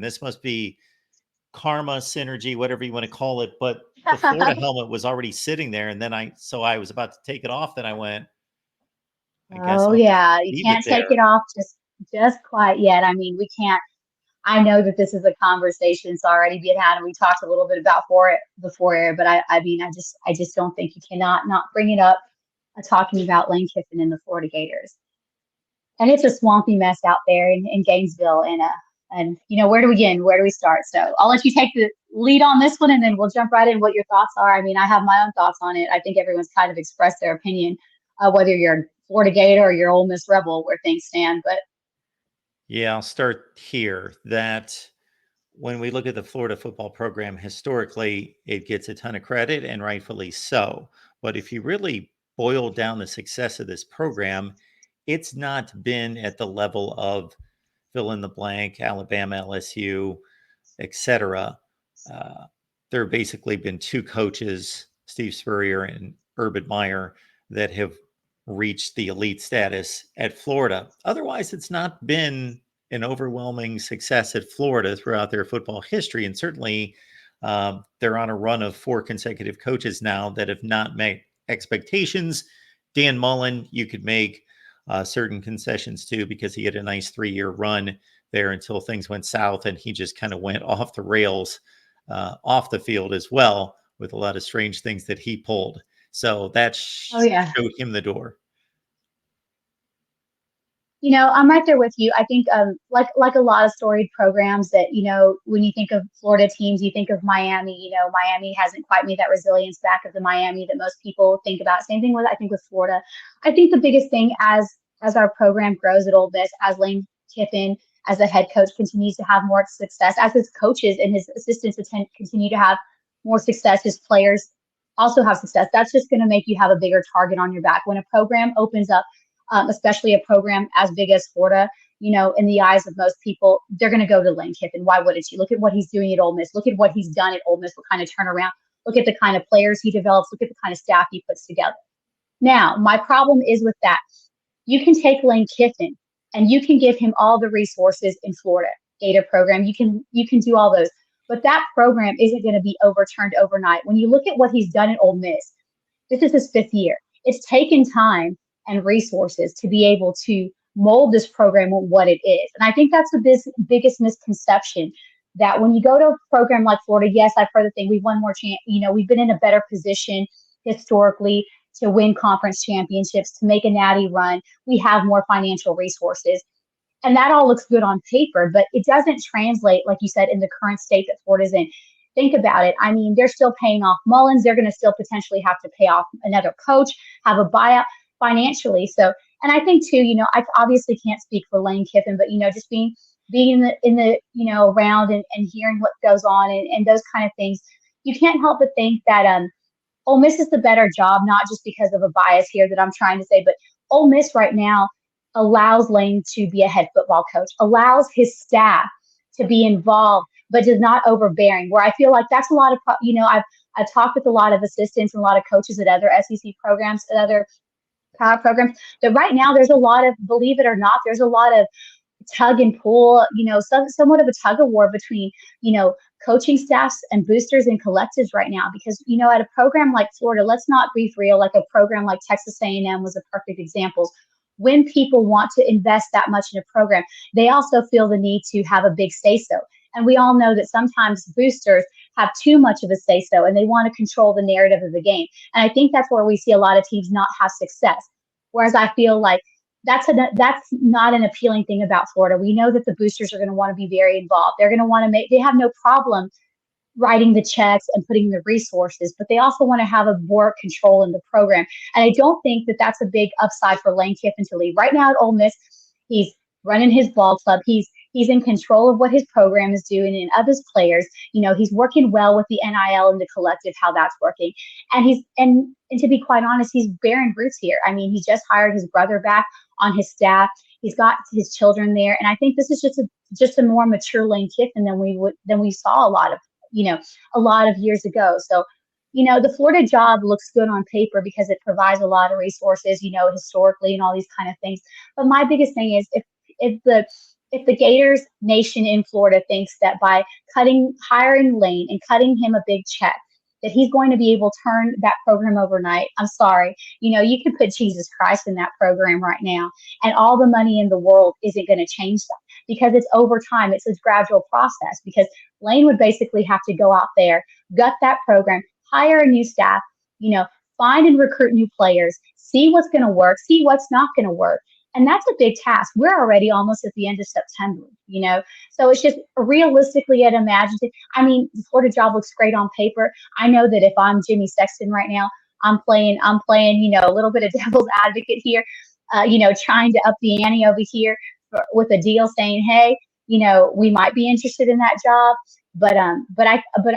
This must be karma, synergy, whatever you want to call it. But the Florida helmet was already sitting there. And then I was about to take it off. Then I went, I guess Oh I'll just yeah, you leave it can't take there. it off just quite yet. I mean, we can't. I know that this is a conversation that's already being had, and we talked a little bit about for it before air. But I mean, I just don't think you cannot not bring it up. Talking about Lane Kiffin and the Florida Gators, and it's a swampy mess out there in Gainesville, and where do we begin? Where do we start? So I'll let you take the lead on this one, and then we'll jump right in what your thoughts are. I mean, I have my own thoughts on it. I think everyone's kind of expressed their opinion, whether you're a Florida Gator or you're Ole Miss Rebel, where things stand. But Yeah, I'll start here. That when we look at the Florida football program, historically, it gets a ton of credit and rightfully so. But if you really boil down the success of this program, it's not been at the level of fill in the blank, Alabama, LSU, etc. Uh, there have basically been two coaches, Steve Spurrier and Urban Meyer, that have reached the elite status at Florida. Otherwise, it's not been an overwhelming success at Florida throughout their football history. And certainly, they're on a run of 4 consecutive coaches now that have not met expectations. Dan Mullen, you could make certain concessions too, because he had a nice 3-year run there until things went south and he just kind of went off the rails off the field as well, with a lot of strange things that he pulled. So that oh yeah. showed him the door. I'm right there with you. I think like a lot of storied programs that, when you think of Florida teams, you think of Miami. Miami hasn't quite made that resilience back of the Miami that most people think about. Same thing with I think with Florida. I think the biggest thing as our program grows at Ole Miss, as Lane Kiffin as a head coach continues to have more success, as his coaches and his assistants continue to have more success, his players also have success. That's just going to make you have a bigger target on your back when a program opens up, especially a program as big as Florida. In the eyes of most people, they're going to go to Lane Kiffin. Why wouldn't you? Look at what he's doing at Ole Miss. Look at what he's done at Ole Miss. What kind of turnaround? Look at the kind of players he develops. Look at the kind of staff he puts together. Now, my problem is with that. You can take Lane Kiffin and you can give him all the resources in Florida Gator program. You can do all those, but that program isn't going to be overturned overnight. When you look at what he's done at Ole Miss, this is his 5th year. It's taken time and resources to be able to mold this program with what it is. And I think that's the biggest misconception, that when you go to a program like Florida, yes, I've heard the thing, we've won more, we've been in a better position historically to win conference championships, to make a natty run. We have more financial resources. And that all looks good on paper, but it doesn't translate, like you said, in the current state that Florida's in. Think about it. I mean, they're still paying off Mullins. They're going to still potentially have to pay off another coach, have a buyout financially. So, and I think too, I obviously can't speak for Lane Kiffin, but just being in the around and hearing what goes on and those kind of things, you can't help but think that Ole Miss is the better job, not just because of a bias here that I'm trying to say, but Ole Miss right now allows Lane to be a head football coach, allows his staff to be involved, but is not overbearing. Where I feel like that's a lot of, I've talked with a lot of assistants and a lot of coaches at other SEC programs, at other power programs, that right now there's a lot of, believe it or not, there's a lot of tug and pull, somewhat of a tug of war between, coaching staffs and boosters and collectives right now. Because, at a program like Florida, let's not be real, like a program like Texas A&M was a perfect example. When people want to invest that much in a program, they also feel the need to have a big say-so. And we all know that sometimes boosters have too much of a say-so and they want to control the narrative of the game. And I think that's where we see a lot of teams not have success. Whereas I feel like that's not an appealing thing about Florida. We know that the boosters are going to want to be very involved. They're going to want to they have no problem writing the checks and putting the resources, but they also want to have a more control in the program. And I don't think that that's a big upside for Lane Kiffin to leave. Right now at Ole Miss, he's running his ball club. He's in control of what his program is doing and of his players. He's working well with the NIL and the collective, how that's working. And and to be quite honest, he's bearing roots here. I mean, he just hired his brother back on his staff. He's got his children there. And I think this is just a more mature Lane Kiffin than we saw a lot of years ago. So, the Florida job looks good on paper because it provides a lot of resources, historically and all these kind of things. But my biggest thing is if the if the Gators nation in Florida thinks that by hiring Lane and cutting him a big check, that he's going to be able to turn that program overnight, I'm sorry. You can put Jesus Christ in that program right now, and all the money in the world isn't going to change that because it's over time. It's a gradual process because Lane would basically have to go out there, gut that program, hire a new staff, you know, find and recruit new players, see what's going to work, see what's not going to work. And that's a big task. We're already almost at the end of September. So it's just realistically at imaginative. I mean, the Florida job looks great on paper. I know that if I'm Jimmy Sexton right now, I'm playing, a little bit of devil's advocate here, trying to up the ante over here with a deal saying, hey, we might be interested in that job. But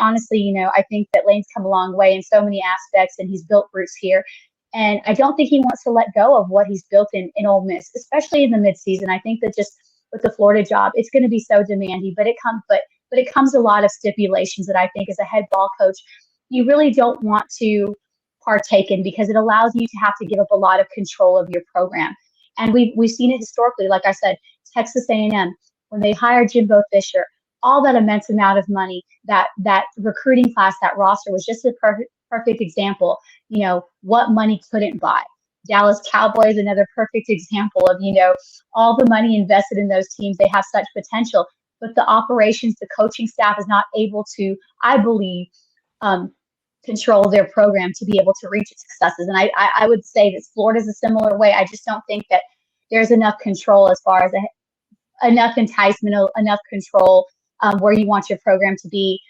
honestly, I think that Lane's come a long way in so many aspects, and he's built roots here. And I don't think he wants to let go of what he's built in Ole Miss, especially in the midseason. I think that just with the Florida job, it's going to be so demanding, but it comes a lot of stipulations that I think as a head ball coach, you really don't want to partake in because it allows you to have to give up a lot of control of your program. And we've seen it historically. Like I said, Texas A&M, when they hired Jimbo Fisher, all that immense amount of money, that recruiting class, that roster was just a perfect example. What money couldn't buy. Dallas Cowboys, another perfect example of, all the money invested in those teams. They have such potential, but the operations, the coaching staff is not able to, I believe, control their program to be able to reach its successes. And I would say that Florida's a similar way. I just don't think that there's enough control as far as enough enticement, enough control where you want your program to be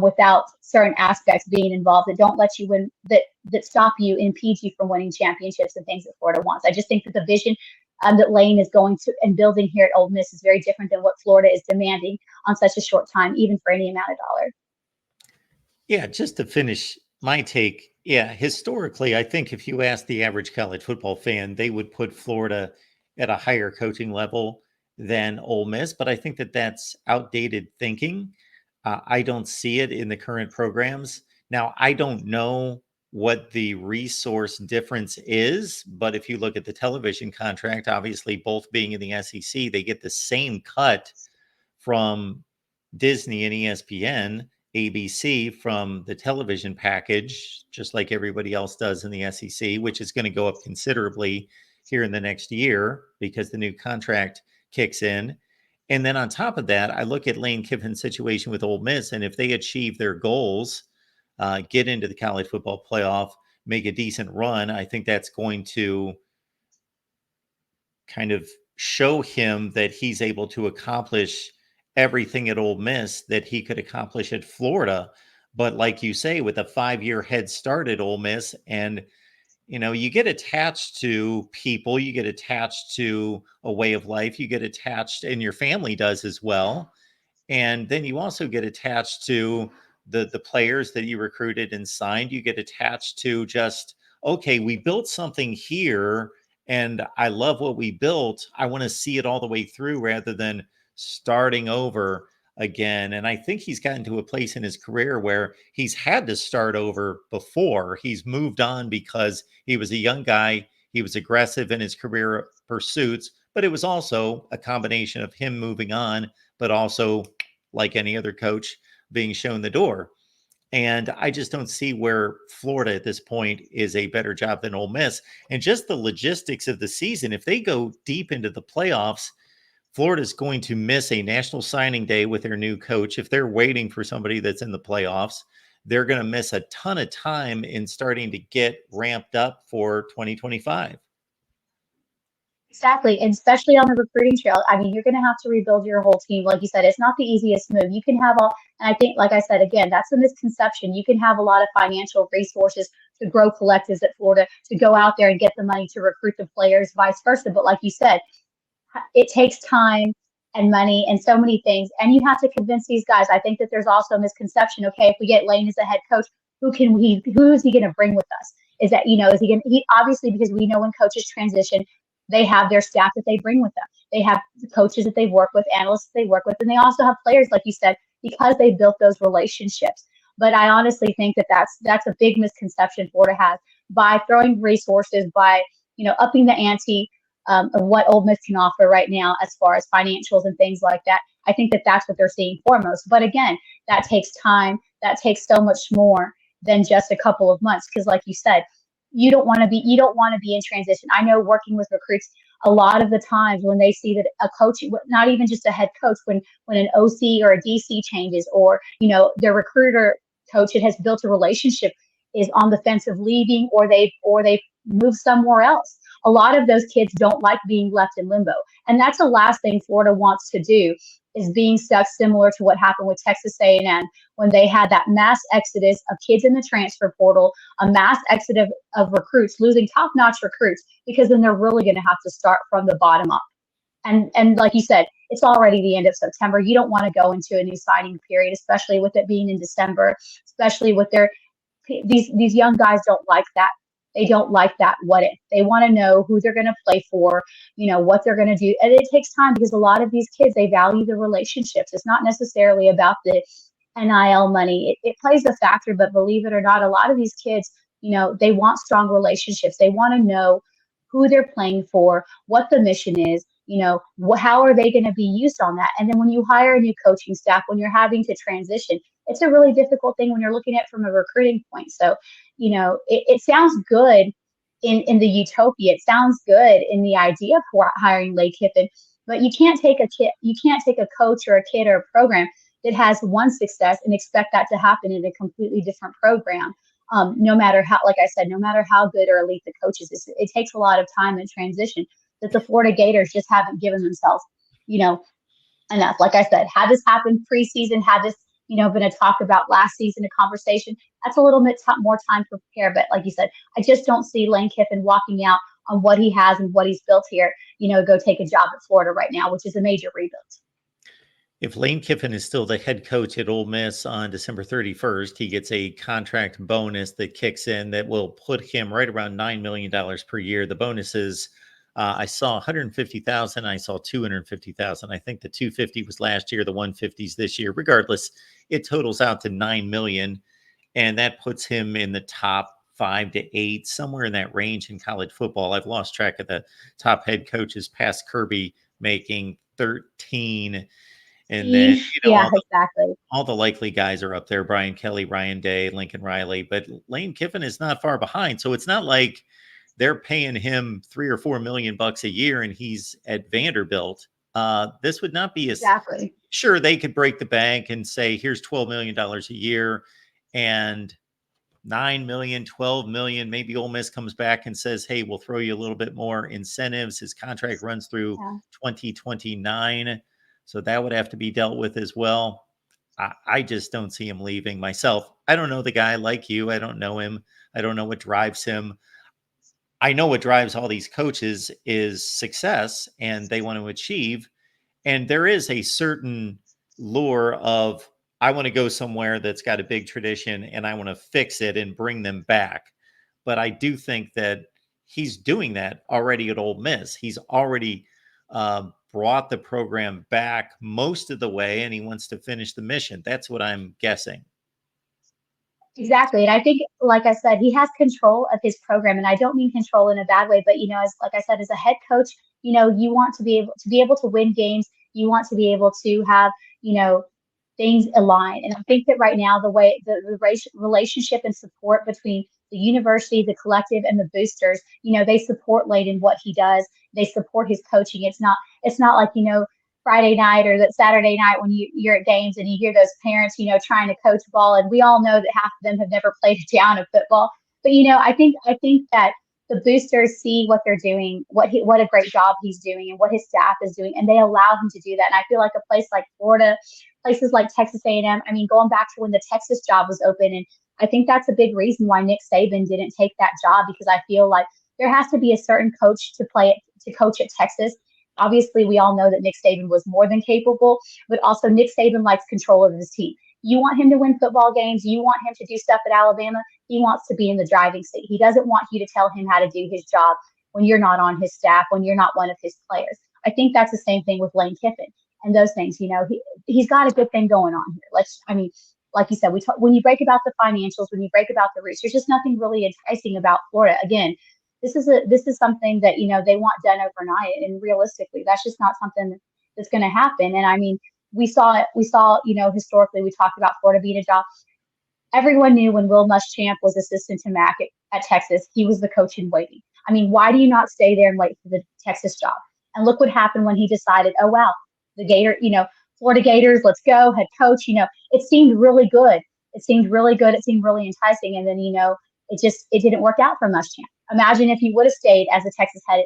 without certain aspects being involved that don't let you win, that stop you, impede you from winning championships and things that Florida wants. I just think that the vision that Lane is going to and building here at Ole Miss is very different than what Florida is demanding on such a short time, even for any amount of dollar. Yeah, just to finish my take, yeah, historically, I think if you ask the average college football fan, they would put Florida at a higher coaching level than Ole Miss, but I think that that's outdated thinking. I don't see it in the current programs. Now, I don't know what the resource difference is, but if you look at the television contract, obviously both being in the SEC, they get the same cut from Disney and ESPN, ABC from the television package, just like everybody else does in the SEC, which is going to go up considerably here in the next year because the new contract kicks in. And then on top of that, I look at Lane Kiffin's situation with Ole Miss, and if they achieve their goals, get into the college football playoff, make a decent run, I think that's going to kind of show him that he's able to accomplish everything at Ole Miss that he could accomplish at Florida. But like you say, with a 5-year head start at Ole Miss, and you get attached to people, you get attached to a way of life, you get attached, and your family does as well. And then you also get attached to the players that you recruited and signed. You get attached to just, okay, we built something here and I love what we built. I want to see it all the way through rather than starting over again. And I think he's gotten to a place in his career where he's had to start over before. He's moved on because he was a young guy. He was aggressive in his career pursuits, but it was also a combination of him moving on, but also, like any other coach, being shown the door. And I just don't see where Florida at this point is a better job than Ole Miss. And just the logistics of the season, if they go deep into the playoffs, Florida's going to miss a national signing day with their new coach. If they're waiting for somebody that's in the playoffs, they're going to miss a ton of time in starting to get ramped up for 2025. Exactly, and especially on the recruiting trail. I mean, you're going to have to rebuild your whole team. Like you said, it's not the easiest move. You can have all, and I think, like I said, again, that's a misconception. You can have a lot of financial resources to grow collectives at Florida, to go out there and get the money to recruit the players, vice versa. But like you said, it takes time and money and so many things, and you have to convince these guys. I think that there's also a misconception. Okay, if we get Lane as a head coach, who is he going to bring with us? Is that, is he going to, he obviously, because we know when coaches transition, they have their staff that they bring with them. They have the coaches that they work with, analysts that they work with, and they also have players, like you said, because they built those relationships. But I honestly think that that's a big misconception Florida has by throwing resources, by upping the ante. of what Ole Miss can offer right now as far as financials and things like that. I think that that's what they're seeing foremost. But again, that takes time. That takes so much more than just a couple of months. Because, like you said, you don't want to be in transition. I know working with recruits, a lot of the times when they see that a coach, not even just a head coach, when an OC or a DC changes, or their recruiter coach that has built a relationship is on the fence of leaving, or they move somewhere else. A lot of those kids don't like being left in limbo, and that's the last thing Florida wants to do, is being stuck, similar to what happened with Texas A&M when they had that mass exodus of kids in the transfer portal, a mass exodus of recruits, losing top-notch recruits, because then they're really going to have to start from the bottom up. And like you said, it's already the end of September. You don't want to go into a new signing period, especially with it being in December, especially with these young guys don't like that. They don't like that what if. They want to know who they're going to play for, what they're going to do. And it takes time, because a lot of these kids, they value the relationships. It's not necessarily about the NIL money. It plays a factor, but believe it or not, a lot of these kids, they want strong relationships. They want to know who they're playing for, what the mission is, how are they going to be used on that. And then when you hire a new coaching staff, when you're having to transition, it's a really difficult thing when you're looking at it from a recruiting point. So, it sounds good in the utopia. It sounds good in the idea of hiring Lane Kiffin, but you can't take a coach or a kid or a program that has one success and expect that to happen in a completely different program. No matter how, like I said, no matter how good or elite the coaches is, it takes a lot of time and transition that the Florida Gators just haven't given themselves, enough. Like I said, had this happened preseason, had this, been a talk about last season, a conversation, that's a little bit more time to prepare. But like you said, I just don't see Lane Kiffin walking out on what he has and what he's built here, go take a job at Florida right now, which is a major rebuild. If Lane Kiffin is still the head coach at Ole Miss on December 31st, he gets a contract bonus that kicks in that will put him right around $9 million per year. The bonuses, I saw 150,000. I saw 250,000. I think the 250 was last year. The 150s this year. Regardless, it totals out to 9 million, and that puts him in the top 5 to 8, somewhere in that range in college football. I've lost track of the top head coaches past Kirby, making 13. And then, Yeah, exactly. all the likely guys are up there: Brian Kelly, Ryan Day, Lincoln Riley. But Lane Kiffin is not far behind. So it's not like they're paying him $3 or $4 million a year and he's at Vanderbilt. This would not be as Exactly. sure. They could break the bank and say, here's $12 million a year and 9 million, 12 million. Maybe Ole Miss comes back and says, hey, we'll throw you a little bit more incentives. His contract runs through Yeah. 2029. So that would have to be dealt with as well. I just don't see him leaving myself. I don't know the guy like you. I don't know him. I don't know what drives him. I know what drives all these coaches is success, and they want to achieve. And there is a certain lure of, I want to go somewhere that's got a big tradition and I want to fix it and bring them back. But I do think that he's doing that already at Ole Miss. He's already brought the program back most of the way, and he wants to finish the mission. That's what I'm guessing. Exactly. And I think, like I said, he has control of his program. And I don't mean control in a bad way, but as like I said, as a head coach, you want to be able to win games. You want to be able to have, things align. And I think that right now, the way the relationship and support between the university, the collective, and the boosters, they support Lane in what he does. They support his coaching. It's not like, Friday night or that Saturday night when you're at games and you hear those parents, trying to coach ball. And we all know that half of them have never played a down of football. But, I think that the boosters see what they're doing, what a great job he's doing and what his staff is doing. And they allow him to do that. And I feel like a place like Florida, places like Texas A&M, I mean, going back to when the Texas job was open. And I think that's a big reason why Nick Saban didn't take that job, because I feel like there has to be a certain coach to coach at Texas. Obviously, we all know that Nick Saban was more than capable, but also Nick Saban likes control of his team. You want him to win football games. You want him to do stuff at Alabama. He wants to be in the driving seat. He doesn't want you to tell him how to do his job when you're not on his staff, when you're not one of his players. I think that's the same thing with Lane Kiffin and those things. He's got a good thing going on here. Like you said, when you break about the financials, when you break about the roots, there's just nothing really enticing about Florida. Again, this is something that, they want done overnight, and realistically, that's just not something that's going to happen. And I mean, we saw, historically, we talked about Florida being a job. Everyone knew when Will Muschamp was assistant to Mac at Texas, he was the coach in waiting. I mean, why do you not stay there and wait for the Texas job? And look what happened when he decided, oh, wow, Florida Gators, let's go, head coach. It seemed really good. It seemed really good. It seemed really enticing. And then, it didn't work out for Muschamp. Imagine if he would have stayed as a Texas head,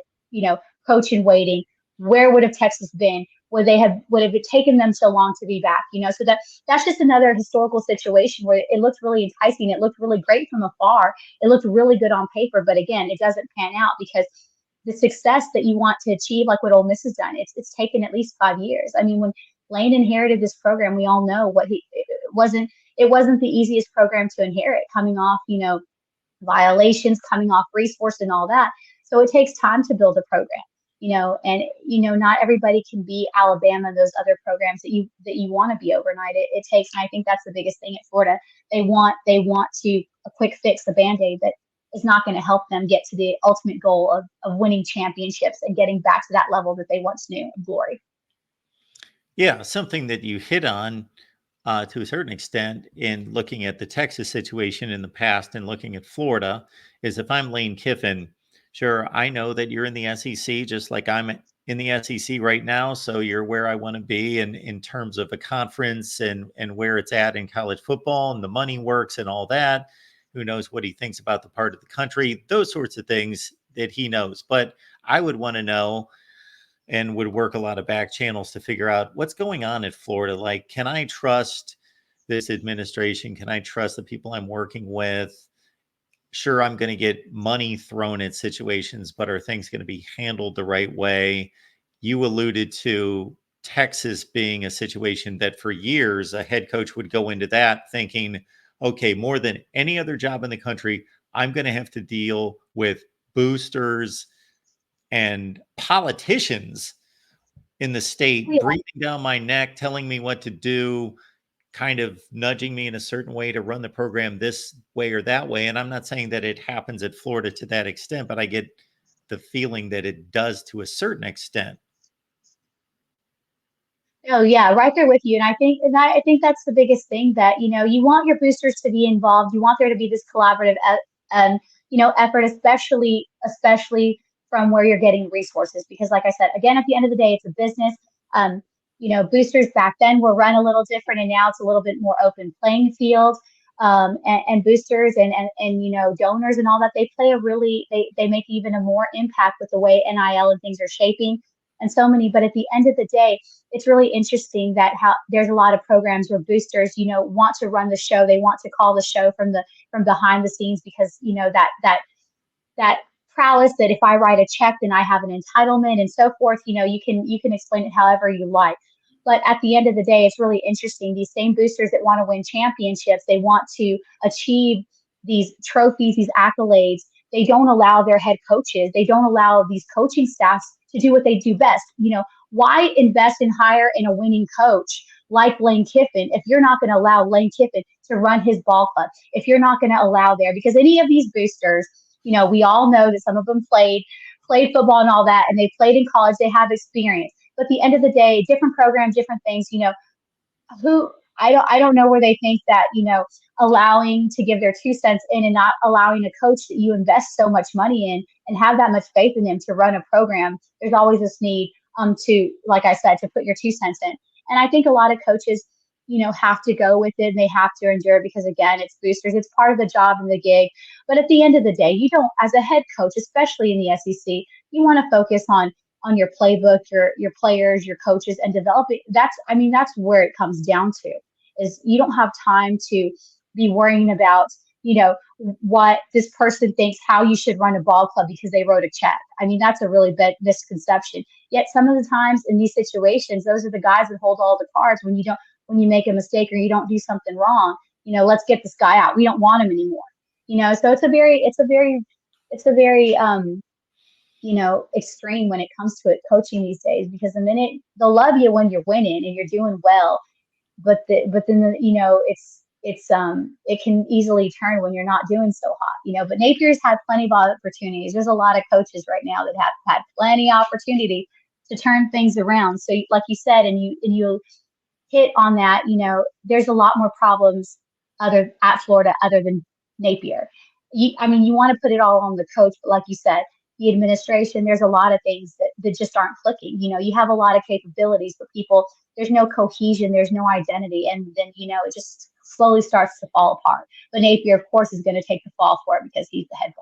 coach in waiting. Where would have Texas been? Would have it taken them so long to be back? So that's just another historical situation where it looked really enticing. It looked really great from afar. It looked really good on paper, but again, it doesn't pan out because the success that you want to achieve, like what Ole Miss has done, it's taken at least 5 years. I mean, when Lane inherited this program, we all know it wasn't the easiest program to inherit, coming off, violations, coming off resource and all that. So it takes time to build a program, and not everybody can be Alabama and those other programs that you want to be overnight. It takes, and I think that's the biggest thing at Florida. They want to a quick fix, a band-aid that is not going to help them get to the ultimate goal of winning championships and getting back to that level that they once knew of glory. Yeah, something that you hit on to a certain extent in looking at the Texas situation in the past and looking at Florida is if I'm Lane Kiffin, sure, I know that you're in the SEC just like I'm in the SEC right now. So you're where I want to be in terms of a conference and where it's at in college football and the money works and all that. Who knows what he thinks about the part of the country, those sorts of things that he knows. But I would want to know and would work a lot of back channels to figure out what's going on in Florida. Like, can I trust this administration? Can I trust the people I'm working with? Sure, I'm going to get money thrown at situations, but are things going to be handled the right way? You alluded to Texas being a situation that for years a head coach would go into that thinking, okay, more than any other job in the country, I'm going to have to deal with boosters and politicians in the state breathing down my neck, telling me what to do, kind of nudging me in a certain way to run the program this way or that way. And I'm not saying that it happens at Florida to that extent, but I get the feeling that it does to a certain extent. Oh yeah, right there with you. And I think that's the biggest thing, that you want your boosters to be involved. You want there to be this collaborative effort, especially from where you're getting resources. Because like I said, again, at the end of the day, it's a business. Um, boosters back then were run a little different, and now it's a little bit more open playing field. And boosters and donors and all that, they make even a more impact with the way NIL and things are shaping, and so many. But at the end of the day, it's really interesting that how there's a lot of programs where boosters, want to run the show. They want to call the show from behind the scenes, because that prowess, that if I write a check, then I have an entitlement and so forth. You can explain it however you like. But at the end of the day, it's really interesting. These same boosters that want to win championships, they want to achieve these trophies, these accolades. They don't allow their head coaches, they don't allow these coaching staffs to do what they do best. Why invest and hire in a winning coach like Lane Kiffin if you're not going to allow Lane Kiffin to run his ball club? If you're not going to allow there, because any of these boosters, we all know that some of them played football and all that, and they played in college, they have experience. But at the end of the day, different programs, different things, who I don't know where they think that, allowing to give their 2 cents in and not allowing a coach that you invest so much money in and have that much faith in them to run a program. There's always this need to, like I said, to put your 2 cents in. And I think a lot of coaches, have to go with it, and they have to endure it, because again, it's boosters, it's part of the job and the gig. But at the end of the day, you don't, as a head coach, especially in the SEC, you want to focus on your playbook, your players, your coaches, and developing. That's where it comes down to, is you don't have time to be worrying about, what this person thinks how you should run a ball club because they wrote a check. That's a really big misconception. Yet some of the times in these situations, those are the guys that hold all the cards when you make a mistake or you don't do something wrong. Let's get this guy out. We don't want him anymore. So it's a very extreme when it comes to it, coaching these days, because the minute they'll love you when you're winning and you're doing well, but then it can easily turn when you're not doing so hot, but Napier's had plenty of opportunities. There's a lot of coaches right now that have had plenty of opportunity to turn things around. So like you said, and you hit on that, there's a lot more problems other at Florida other than Napier. I mean, you want to put it all on the coach, but like you said, the administration, there's a lot of things that just aren't clicking. You have a lot of capabilities, but people, there's no cohesion, there's no identity. And then, it just slowly starts to fall apart. But Napier, of course, is going to take the fall for it because he's the head